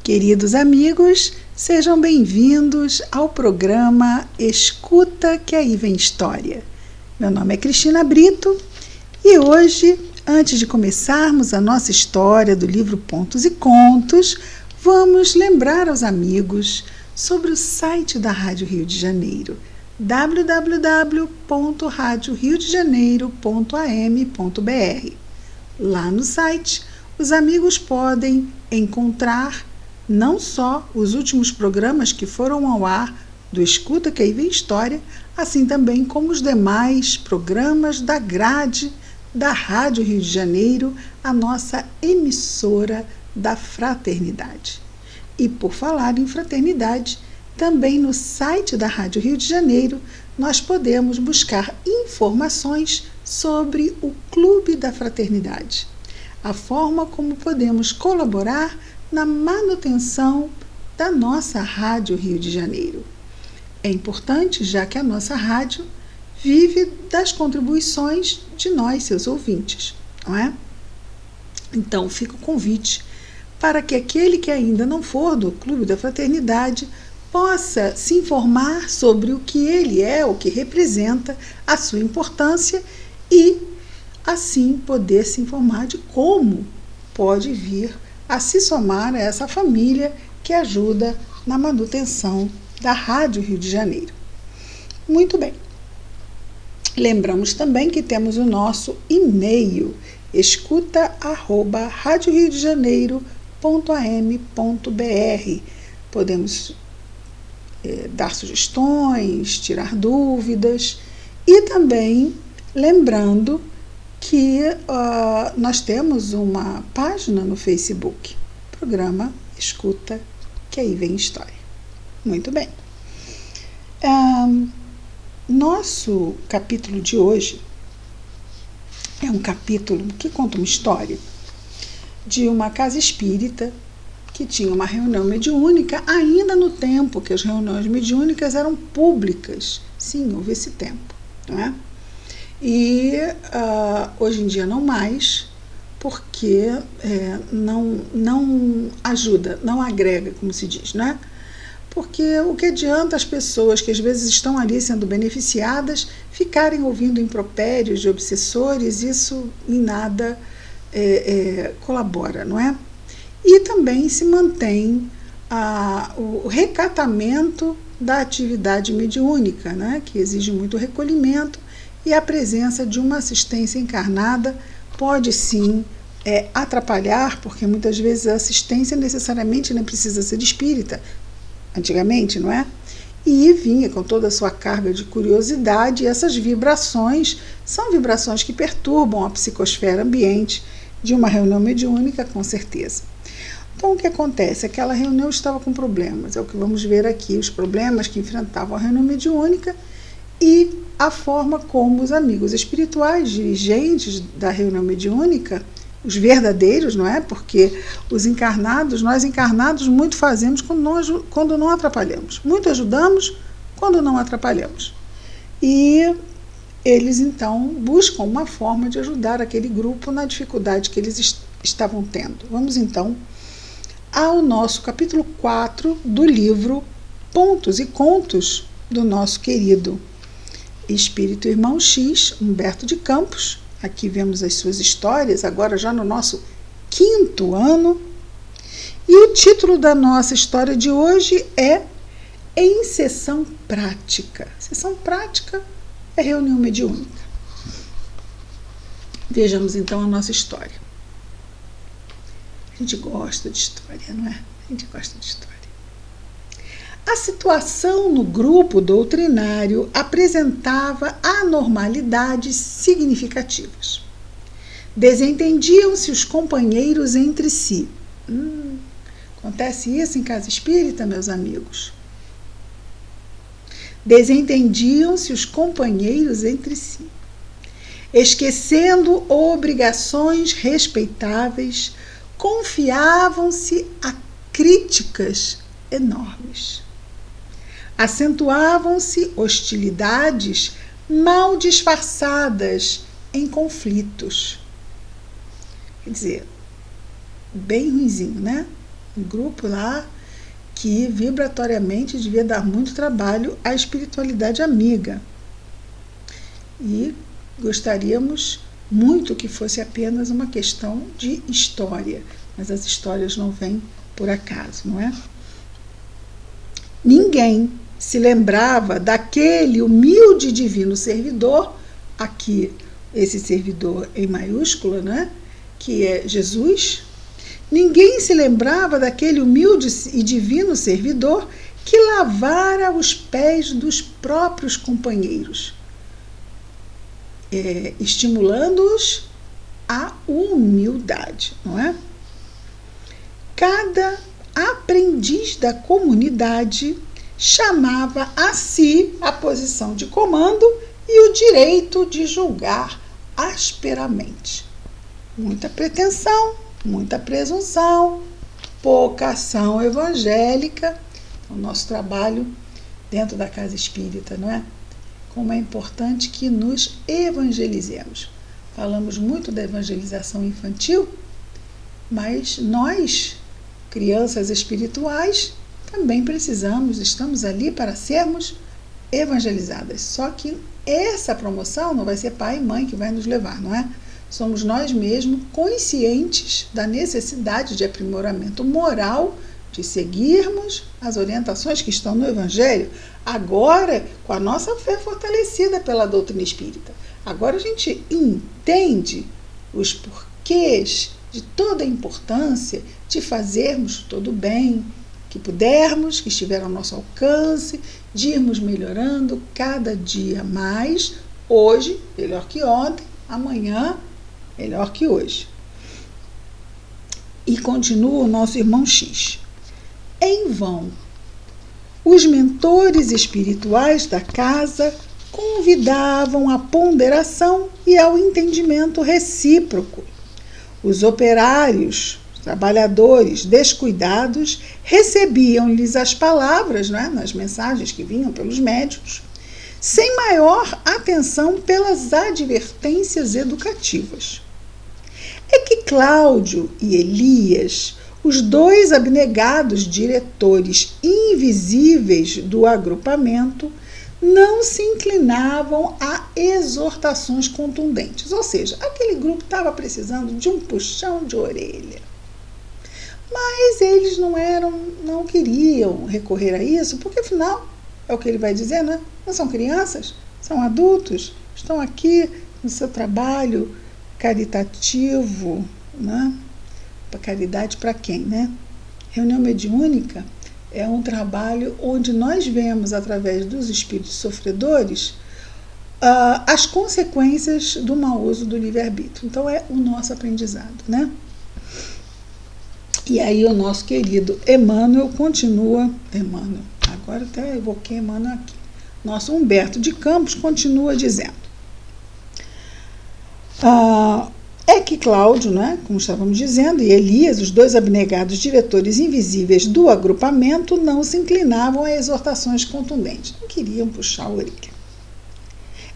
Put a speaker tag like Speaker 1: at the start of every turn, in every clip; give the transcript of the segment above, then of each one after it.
Speaker 1: Queridos amigos, sejam bem-vindos ao programa Escuta que aí vem história. Meu nome é Cristina Brito e hoje, antes de começarmos a nossa história do livro Pontos e Contos, vamos lembrar aos amigos sobre o site da Rádio Rio de Janeiro, www.radioriodejaneiro.am.br. Lá no site, os amigos podem encontrar não só os últimos programas que foram ao ar do Escuta que aí vem história, assim também como os demais programas da grade da Rádio Rio de Janeiro, a nossa emissora da fraternidade. E por falar em fraternidade, também no site da Rádio Rio de Janeiro, nós podemos buscar informações sobre o Clube da Fraternidade, a forma como podemos colaborar na manutenção da nossa Rádio Rio de Janeiro. É importante, já que a nossa rádio vive das contribuições de nós, seus ouvintes, não é? Então, fica o convite para que aquele que ainda não for do Clube da Fraternidade possa se informar sobre o que ele é, o que representa, a sua importância e, assim, poder se informar de como pode vir a se somar a essa família que ajuda na manutenção da Rádio Rio de Janeiro. Muito bem. Lembramos também que temos o nosso e-mail, escuta@radioriodejaneiro.am.br. Podemos dar sugestões, tirar dúvidas e também lembrando que nós temos uma página no Facebook, programa Escuta que aí vem história. Muito bem. Nosso capítulo de hoje é um capítulo que conta uma história de uma casa espírita que tinha uma reunião mediúnica ainda no tempo que as reuniões mediúnicas eram públicas. Sim, houve esse tempo, não é? E hoje em dia não mais, porque não ajuda, não agrega, como se diz, né? Porque o que adianta as pessoas que às vezes estão ali sendo beneficiadas ficarem ouvindo impropérios de obsessores, isso em nada colabora, não é? E também se mantém o recatamento da atividade mediúnica, né? Que exige muito recolhimento, e a presença de uma assistência encarnada pode sim atrapalhar, porque muitas vezes a assistência necessariamente não precisa ser espírita, antigamente, não é? E vinha com toda a sua carga de curiosidade, e essas vibrações são vibrações que perturbam a psicosfera ambiente de uma reunião mediúnica, com certeza. Então, o que acontece? Aquela reunião estava com problemas, é o que vamos ver aqui, os problemas que enfrentavam a reunião mediúnica e a forma como os amigos espirituais, dirigentes da reunião mediúnica, os verdadeiros, não é? Porque os encarnados, nós encarnados muito fazemos quando não atrapalhamos. Muito ajudamos quando não atrapalhamos. E eles, então, buscam uma forma de ajudar aquele grupo na dificuldade que eles estavam tendo. Vamos, então, ao nosso capítulo 4 do livro Pontos e Contos do nosso querido Espírito Irmão X, Humberto de Campos. Aqui vemos as suas histórias, agora já no nosso 5º ano. E o título da nossa história de hoje é Em Sessão Prática. Sessão prática é reunião mediúnica. Vejamos então a nossa história. A gente gosta de história, não é? A gente gosta de história. A situação no grupo doutrinário apresentava anormalidades significativas. Desentendiam-se os companheiros entre si. Acontece isso em casa espírita, meus amigos? Desentendiam-se os companheiros entre si, esquecendo obrigações respeitáveis, confiavam-se a críticas enormes. Acentuavam-se hostilidades mal disfarçadas em conflitos. Quer dizer, bem ruinzinho, né? Um grupo lá que vibratoriamente devia dar muito trabalho à espiritualidade amiga. E gostaríamos muito que fosse apenas uma questão de história, mas as histórias não vêm por acaso, não é? Ninguém se lembrava daquele humilde divino servidor, aqui esse servidor em maiúscula, né? Que é Jesus. Ninguém se lembrava daquele humilde e divino servidor que lavara os pés dos próprios companheiros, estimulando-os à humildade, não é? Cada aprendiz da comunidade chamava a si a posição de comando e o direito de julgar asperamente. Muita pretensão, muita presunção, pouca ação evangélica. O nosso trabalho dentro da casa espírita, não é? Como é importante que nos evangelizemos. Falamos muito da evangelização infantil, mas nós, crianças espirituais, também precisamos, estamos ali para sermos evangelizadas. Só que essa promoção não vai ser pai e mãe que vai nos levar, não é? Somos nós mesmos conscientes da necessidade de aprimoramento moral, de seguirmos as orientações que estão no Evangelho, agora com a nossa fé fortalecida pela doutrina espírita. Agora a gente entende os porquês de toda a importância de fazermos todo o bem que pudermos, que estiver ao nosso alcance, de irmos melhorando cada dia mais, hoje melhor que ontem, amanhã melhor que hoje. E continua o nosso irmão X. Em vão, os mentores espirituais da casa convidavam à ponderação e ao entendimento recíproco. Os operários, trabalhadores descuidados, recebiam-lhes as palavras, não é, nas mensagens que vinham pelos médiuns, sem maior atenção pelas advertências educativas. É que Cláudio e Elias, os dois abnegados diretores invisíveis do agrupamento, não se inclinavam a exortações contundentes. Ou seja, aquele grupo estava precisando de um puxão de orelha. Mas eles não queriam recorrer a isso, porque afinal, é o que ele vai dizer, né? Não são crianças, são adultos, estão aqui no seu trabalho caritativo, né? Para caridade para quem, né? Reunião mediúnica é um trabalho onde nós vemos, através dos espíritos sofredores, as consequências do mau uso do livre-arbítrio. Então, é o nosso aprendizado, né? E aí o nosso querido Emmanuel continua, agora até evoquei Emmanuel aqui, nosso Humberto de Campos continua dizendo, é que Cláudio, né, como estávamos dizendo, e Elias, os dois abnegados diretores invisíveis do agrupamento, não se inclinavam a exortações contundentes, não queriam puxar a orelha.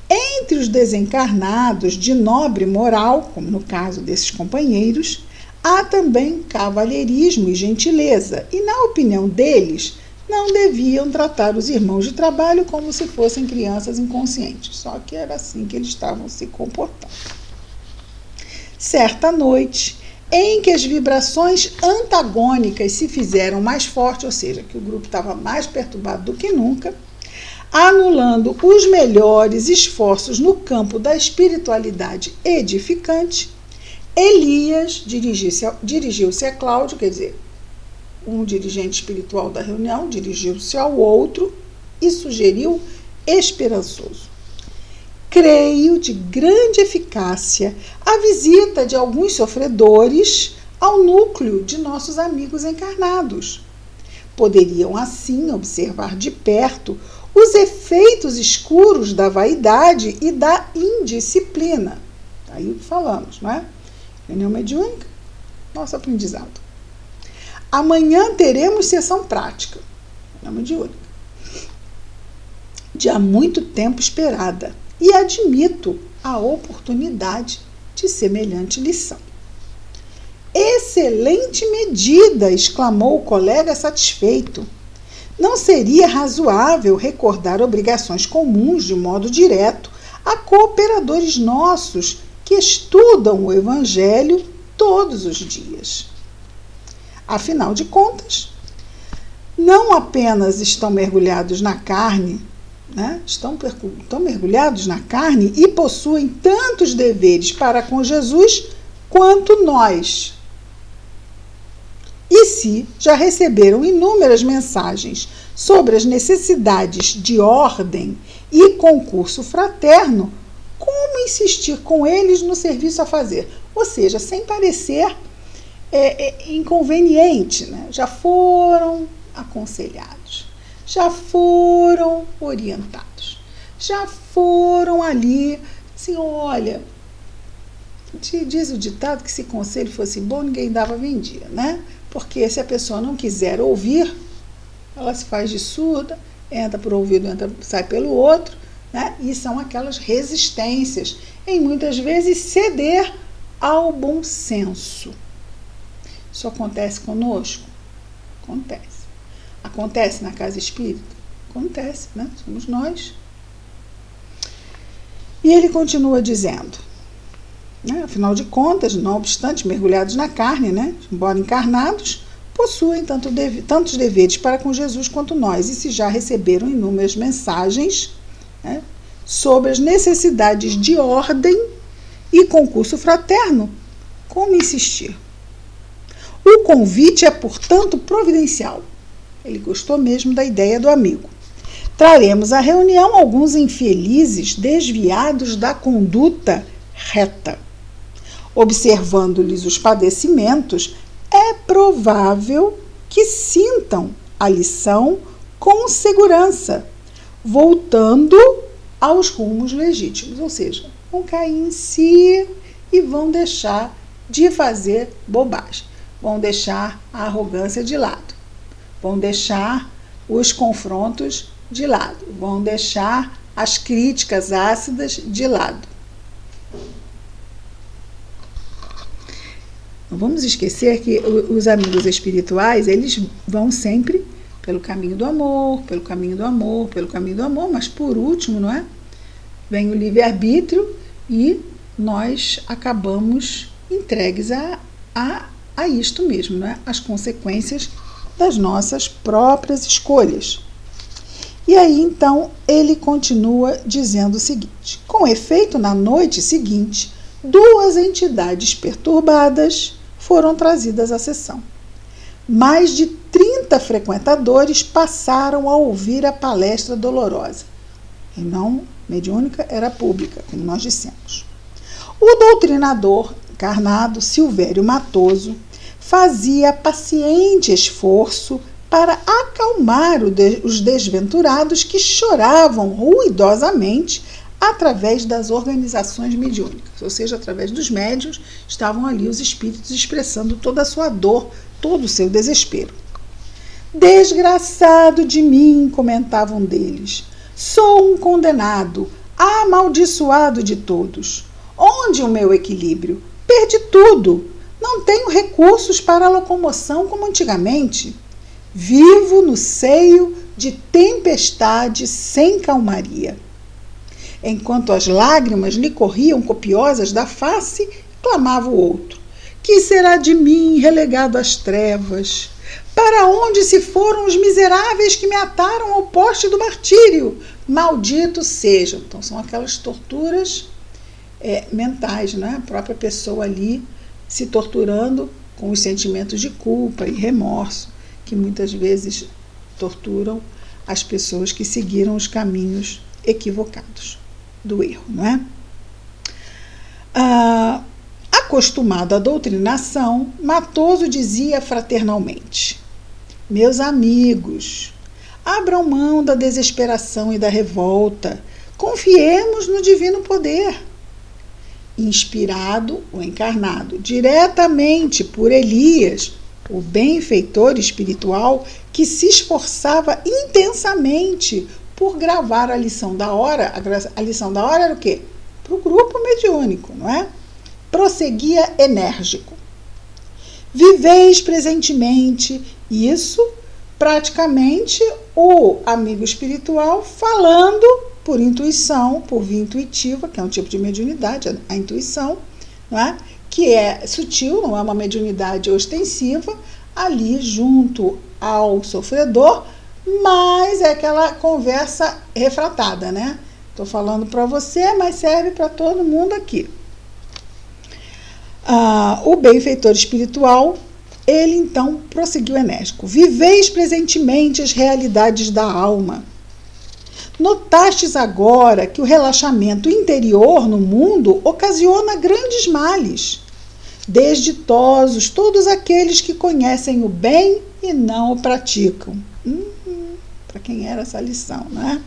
Speaker 1: Entre os desencarnados de nobre moral, como no caso desses companheiros, há também cavalheirismo e gentileza, e na opinião deles, não deviam tratar os irmãos de trabalho como se fossem crianças inconscientes, só que era assim que eles estavam se comportando. Certa noite, em que as vibrações antagônicas se fizeram mais fortes, ou seja, que o grupo estava mais perturbado do que nunca, anulando os melhores esforços no campo da espiritualidade edificante, Elias dirigiu-se a Cláudio, quer dizer, um dirigente espiritual da reunião, dirigiu-se ao outro e sugeriu esperançoso: creio de grande eficácia a visita de alguns sofredores ao núcleo de nossos amigos encarnados. Poderiam assim observar de perto os efeitos escuros da vaidade e da indisciplina. Aí falamos, não é? Reunião mediúnica, nosso aprendizado. Amanhã teremos sessão prática, reunião mediúnica, de há muito tempo esperada, e admito a oportunidade de semelhante lição. Excelente medida! Exclamou o colega satisfeito. Não seria razoável recordar obrigações comuns de modo direto a cooperadores nossos que estudam o Evangelho todos os dias. Afinal de contas, não apenas estão mergulhados na carne, né? Estão mergulhados na carne e possuem tantos deveres para com Jesus quanto nós. E se já receberam inúmeras mensagens sobre as necessidades de ordem e concurso fraterno, como insistir com eles no serviço a fazer? Ou seja, sem parecer inconveniente, né? Já foram aconselhados, já foram orientados, já foram ali, assim, olha, diz o ditado que se conselho fosse bom, ninguém dava vendia, né? Porque se a pessoa não quiser ouvir, ela se faz de surda, entra por um ouvido, sai pelo outro, né? E são aquelas resistências em muitas vezes ceder ao bom senso. Isso acontece conosco? Acontece. Acontece na casa espírita? Acontece, né? Somos nós. E ele continua dizendo, né? Afinal de contas, não obstante mergulhados na carne, né? Embora encarnados, possuem tantos deveres para com Jesus quanto nós, e se já receberam inúmeras mensagens, né, sobre as necessidades de ordem e concurso fraterno, como insistir? O convite é, portanto, providencial. Ele gostou mesmo da ideia do amigo. Traremos à reunião alguns infelizes desviados da conduta reta. Observando-lhes os padecimentos, é provável que sintam a lição com segurança, voltando aos rumos legítimos. Ou seja, vão cair em si e vão deixar de fazer bobagem. Vão deixar a arrogância de lado. Vão deixar os confrontos de lado. Vão deixar as críticas ácidas de lado. Não vamos esquecer que os amigos espirituais, eles vão sempre pelo caminho do amor, pelo caminho do amor, pelo caminho do amor, mas por último, não é? Vem o livre-arbítrio e nós acabamos entregues a isto mesmo, não é? As consequências das nossas próprias escolhas. E aí, então, ele continua dizendo o seguinte: com efeito, na noite seguinte, 2 entidades perturbadas foram trazidas à sessão. Mais de 30 frequentadores passaram a ouvir a palestra dolorosa. E não mediúnica, era pública, como nós dissemos. O doutrinador encarnado, Silvério Matoso, fazia paciente esforço para acalmar os desventurados que choravam ruidosamente através das organizações mediúnicas, ou seja, através dos médiuns, estavam ali os espíritos expressando toda a sua dor, todo o seu desespero. Desgraçado de mim, comentava um deles, sou um condenado, amaldiçoado de todos. Onde o meu equilíbrio? Perdi tudo. Não tenho recursos para a locomoção como antigamente. Vivo no seio de tempestade sem calmaria. Enquanto as lágrimas lhe corriam copiosas da face, clamava o outro: que será de mim, relegado às trevas? Para onde se foram os miseráveis que me ataram ao poste do martírio? Malditos sejam. Então são aquelas torturas mentais, né? A própria pessoa ali se torturando com os sentimentos de culpa e remorso, que muitas vezes torturam as pessoas que seguiram os caminhos equivocados do erro, não é? Acostumado à doutrinação, Matoso dizia fraternalmente: meus amigos, abram mão da desesperação e da revolta, confiemos no divino poder. Inspirado ou encarnado diretamente por Elias, o benfeitor espiritual que se esforçava intensamente por gravar a lição da hora. A lição da hora era o quê? Para o grupo mediúnico, não é? Prosseguia enérgico. Viveis presentemente. Isso, praticamente, o amigo espiritual falando por intuição, por via intuitiva, que é um tipo de mediunidade, a intuição, não é? Que é sutil, não é uma mediunidade ostensiva, ali junto ao sofredor, mas é aquela conversa refratada, né? Estou falando para você, mas serve para todo mundo aqui. O benfeitor espiritual, ele então prosseguiu enérgico. Viveis presentemente as realidades da alma. Notastes agora que o relaxamento interior no mundo ocasiona grandes males. Desditosos todos aqueles que conhecem o bem e não o praticam. Para quem era essa lição, né?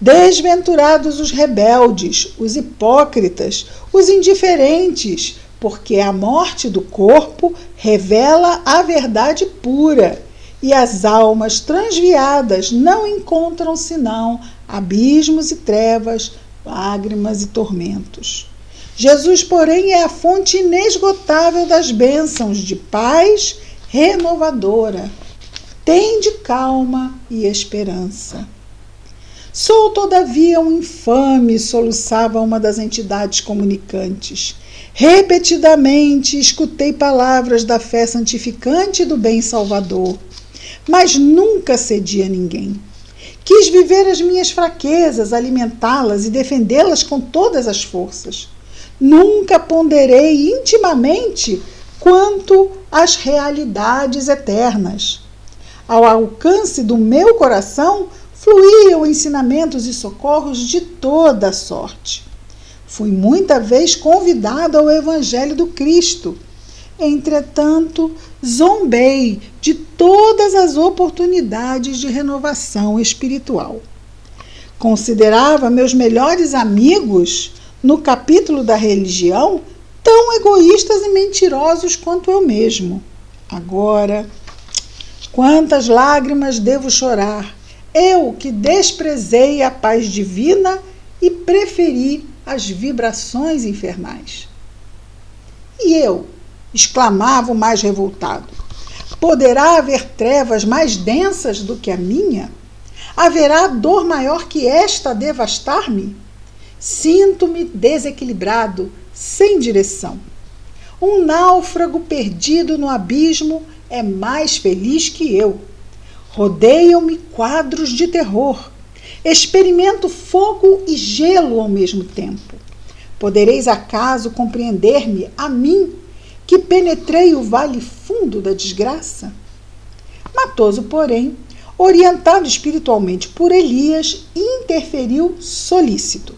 Speaker 1: Desventurados os rebeldes, os hipócritas, os indiferentes, porque a morte do corpo revela a verdade pura, e as almas transviadas não encontram senão abismos e trevas, lágrimas e tormentos. Jesus, porém, é a fonte inesgotável das bênçãos de paz renovadora. Tende calma e esperança. Sou, todavia, um infame, soluçava uma das entidades comunicantes. Repetidamente escutei palavras da fé santificante e do bem salvador, mas nunca cedi a ninguém. Quis viver as minhas fraquezas, alimentá-las e defendê-las com todas as forças. Nunca ponderei intimamente quanto às realidades eternas. Ao alcance do meu coração fluíam ensinamentos e socorros de toda a sorte. Fui muita vez convidado ao Evangelho do Cristo. Entretanto, zombei de todas as oportunidades de renovação espiritual. Considerava meus melhores amigos, no capítulo da religião, tão egoístas e mentirosos quanto eu mesmo. Agora, quantas lágrimas devo chorar, eu que desprezei a paz divina e preferi as vibrações infernais. E eu, exclamava o mais revoltado, poderá haver trevas mais densas do que a minha? Haverá dor maior que esta a devastar-me? Sinto-me desequilibrado, sem direção. Um náufrago perdido no abismo é mais feliz que eu. Rodeiam-me quadros de terror. Experimento fogo e gelo ao mesmo tempo. Podereis acaso compreender-me, a mim, que penetrei o vale fundo da desgraça? Matoso, porém, orientado espiritualmente por Elias, interferiu solícito.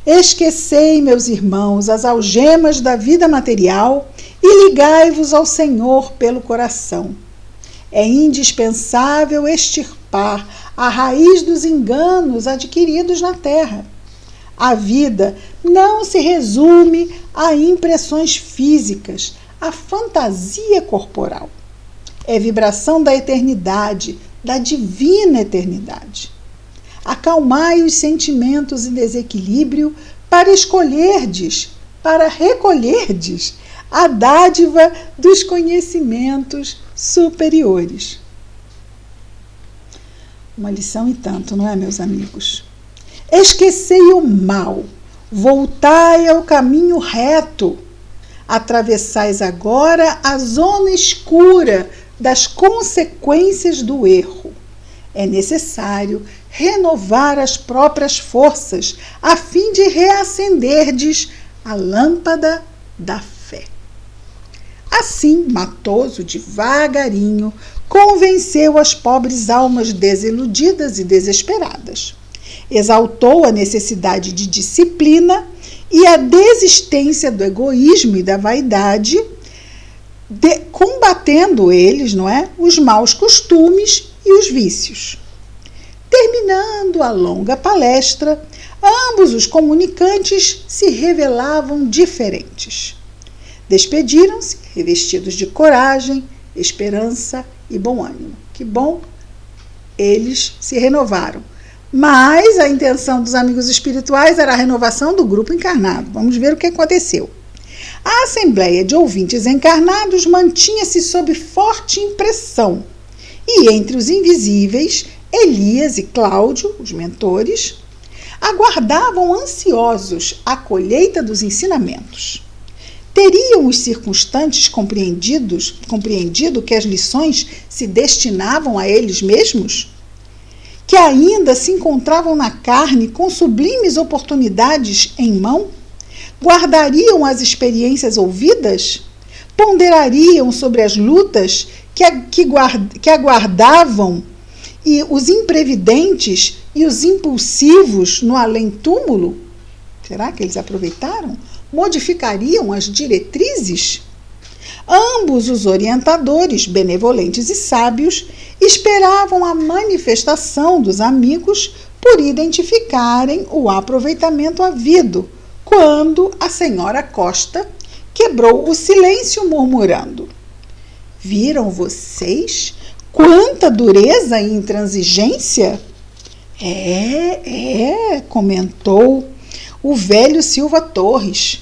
Speaker 1: Esquecei, meus irmãos, as algemas da vida material e ligai-vos ao Senhor pelo coração. É indispensável extirpar a raiz dos enganos adquiridos na terra. A vida não se resume a impressões físicas, a fantasia corporal. É vibração da eternidade, da divina eternidade. Acalmai os sentimentos em desequilíbrio para escolherdes, para recolherdes a dádiva dos conhecimentos superiores. Uma lição e tanto, não é, meus amigos? Esquecei o mal, voltai ao caminho reto, atravessais agora a zona escura das consequências do erro. É necessário renovar as próprias forças a fim de reacenderdes a lâmpada da fé. Assim, Matoso, devagarinho, convenceu as pobres almas desiludidas e desesperadas. Exaltou a necessidade de disciplina e a desistência do egoísmo e da vaidade, combatendo eles, não é, os maus costumes e os vícios. Terminando a longa palestra, ambos os comunicantes se revelavam diferentes. Despediram-se, revestidos de coragem, esperança e bom ânimo. Que bom, eles se renovaram. Mas a intenção dos amigos espirituais era a renovação do grupo encarnado. Vamos ver o que aconteceu. A assembleia de ouvintes encarnados mantinha-se sob forte impressão, e entre os invisíveis, Elias e Cláudio, os mentores, aguardavam ansiosos a colheita dos ensinamentos. Teriam os circunstantes compreendido que as lições se destinavam a eles mesmos? Que ainda se encontravam na carne com sublimes oportunidades em mão? Guardariam as experiências ouvidas? Ponderariam sobre as lutas que aguardavam e os imprevidentes e os impulsivos no além-túmulo? Será que eles aproveitaram? Modificariam as diretrizes? Ambos os orientadores, benevolentes e sábios, esperavam a manifestação dos amigos por identificarem o aproveitamento havido, quando a senhora Costa quebrou o silêncio murmurando: viram vocês quanta dureza e intransigência? Comentou o velho Silva Torres.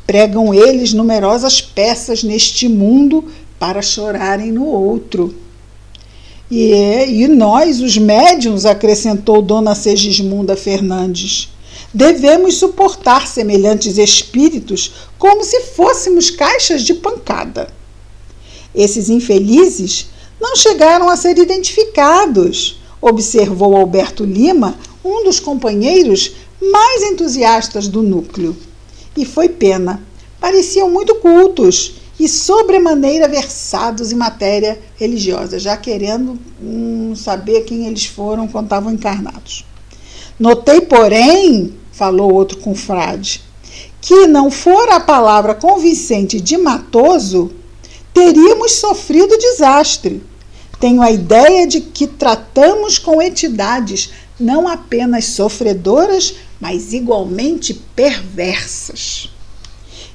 Speaker 1: Pregam eles numerosas peças neste mundo para chorarem no outro. E nós, os médiuns, acrescentou Dona Segismunda Fernandes, devemos suportar semelhantes espíritos como se fôssemos caixas de pancada. Esses infelizes não chegaram a ser identificados, observou Alberto Lima, um dos companheiros mais entusiastas do núcleo. E foi pena. Pareciam muito cultos e sobremaneira versados em matéria religiosa, já querendo saber quem eles foram quando estavam encarnados. Notei, porém, falou outro confrade, que não fora a palavra convincente de Matoso, teríamos sofrido desastre. Tenho a ideia de que tratamos com entidades não apenas sofredoras, mas igualmente perversas.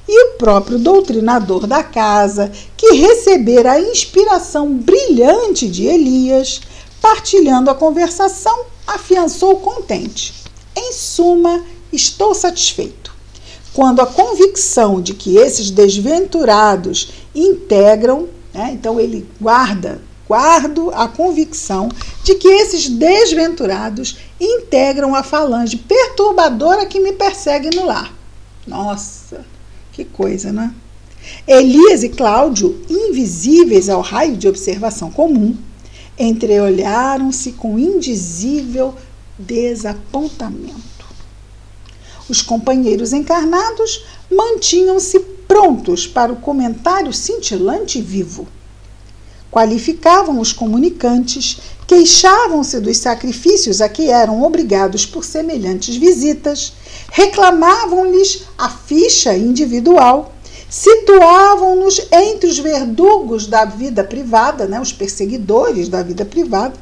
Speaker 1: E o próprio doutrinador da casa, que recebera a inspiração brilhante de Elias, partilhando a conversação, afiançou contente. Em suma, estou satisfeito. Quando a convicção de que esses desventurados integram, então ele guardo a convicção de que esses desventurados integram a falange perturbadora que me persegue no lar. Nossa, que coisa, né? Elias e Cláudio, invisíveis ao raio de observação comum, entreolharam-se com indizível desapontamento. Os companheiros encarnados mantinham-se prontos para o comentário cintilante e vivo. Qualificavam os comunicantes, queixavam-se dos sacrifícios a que eram obrigados por semelhantes visitas, reclamavam-lhes a ficha individual, situavam-nos entre os verdugos da vida privada, os perseguidores da vida privada.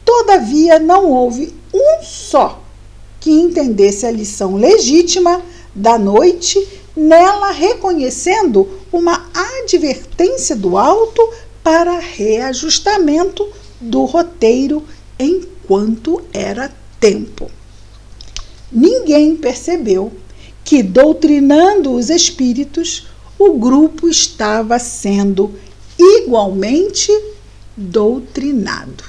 Speaker 1: Todavia, não houve um só que entendesse a lição legítima da noite, nela reconhecendo uma advertência do alto para reajustamento do roteiro enquanto era tempo. Ninguém percebeu que, doutrinando os espíritos, o grupo estava sendo igualmente doutrinado.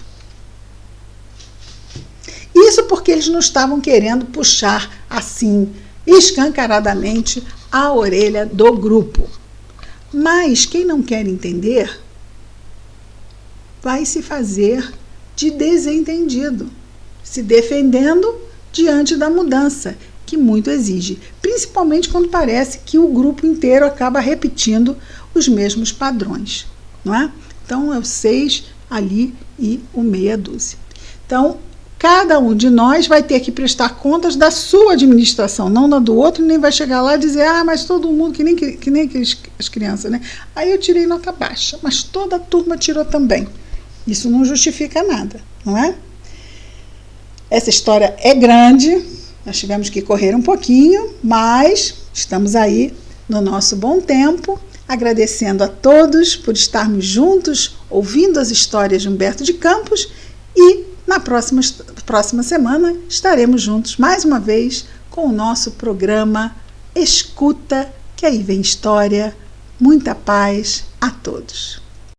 Speaker 1: Isso porque eles não estavam querendo puxar assim, escancaradamente, a orelha do grupo. Mas quem não quer entender vai se fazer de desentendido, se defendendo diante da mudança, que muito exige, principalmente quando parece que o grupo inteiro acaba repetindo os mesmos padrões, não é? Então, é o 6 ali e o meia dúzia. Então, cada um de nós vai ter que prestar contas da sua administração, não da do outro, nem vai chegar lá e dizer, mas todo mundo, que nem as crianças, né? Aí eu tirei nota baixa, mas toda a turma tirou também. Isso não justifica nada, não é? Essa história é grande, nós tivemos que correr um pouquinho, mas estamos aí no nosso bom tempo, agradecendo a todos por estarmos juntos, ouvindo as histórias de Humberto de Campos, e na próxima semana estaremos juntos mais uma vez com o nosso programa Escuta, que que aí vem história. Muita paz a todos.